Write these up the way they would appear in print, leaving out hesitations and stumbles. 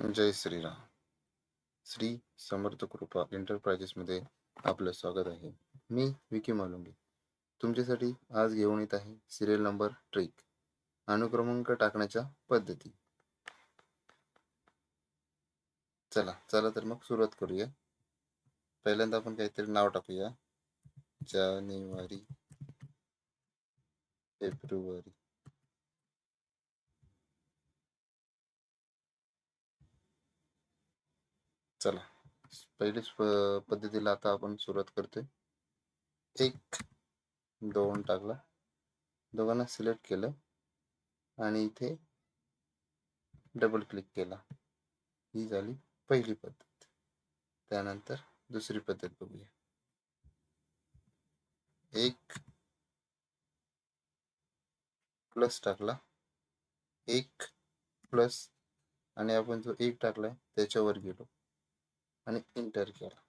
जय श्रीराम. श्री समर्थ कृपा एंटरप्राइजेसमध्ये आपलं स्वागत आहे. मी विकी मालुंगे तुमच्यासाठी आज घेऊन येत आहे सिरियल नंबर ट्रिक अनुक्रमांक टाकण्याच्या पद्धती. चला तर मग सुरुवात करूया. पहिल्यांदा आपण काहीतरी नाव टाकूया. जानेवारी, फेब्रुवारी, चला पहिलीच पद्धतीला आता आपण सुरुवात करतोय. 1 2 टाकला, दोघांना सिलेक्ट केलं आणि इथे डबल क्लिक केला. ही झाली पहिली पद्धत. त्यानंतर दुसरी पद्धत बघूया. 1 प्लस टाकला, 1 प्लस आणि आपण जो 1 टाकलाय त्याच्यावर गेलो आणि एंटर केला.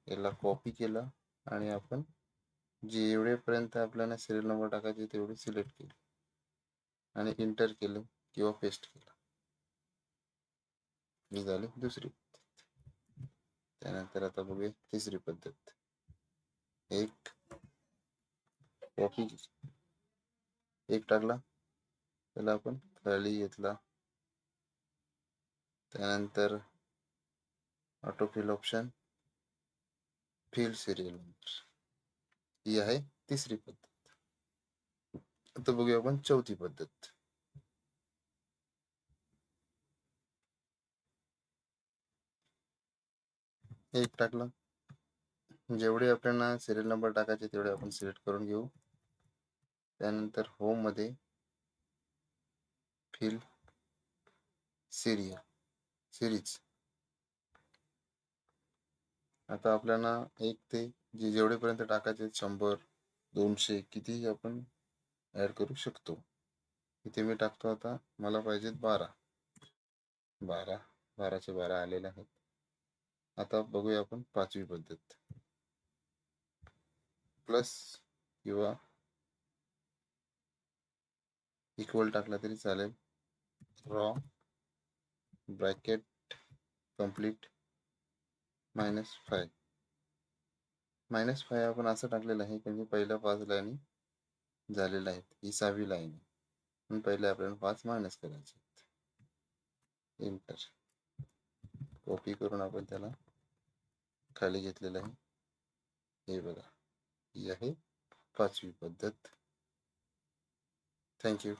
याला कॉपी केला आणि आपण जेवढेपर्यंत आपल्याला सिरियल नंबर टाकायचे तेवढे सिलेक्ट केले आणि एंटर केलं किंवा पेस्ट केलं. ही झाली दुसरी पद्धत. त्यानंतर आता बघूया तिसरी पद्धत. 1 कॉपी, 1 टाकला, त्याला आपण खाली घेतला. त्यानंतर auto fill option, fill serial number. ही आहे तिसरी पद्धत. आता बघूया आपण चौथी पद्धत. 1 टाकला, जेवढे आपल्याला सिरियल नंबर टाकायचे तेवढे आपण सिलेक्ट करून घेऊ. त्यानंतर होम मध्ये फिल सिरीज. आता आपल्याला 1 ते जेवढेपर्यंत टाकायचे 100 200 कितीही आपण ऍड करू शकतो. इथे मी टाकतो. आता मला पाहिजेत 12चे 12 आलेले आहेत. आता बघूया आपण पाचवी पद्धत. प्लस किंवा इक्वल टाकला तरी चालेल. Raw bracket complete -5. -5 आपण असं टाकलेलं आहे कारण पहिल्या 5 लाईनी झालेल्या आहेत. ही 6वी लाईन आहे म्हणून पहिले आपल्याला 5 मायनस करायचे. एंटर. कॉपी करून आपण त्याला खाली घेतलेलं आहे. हे बघा, ही आहे पाचवी पद्धत. थँक्यू.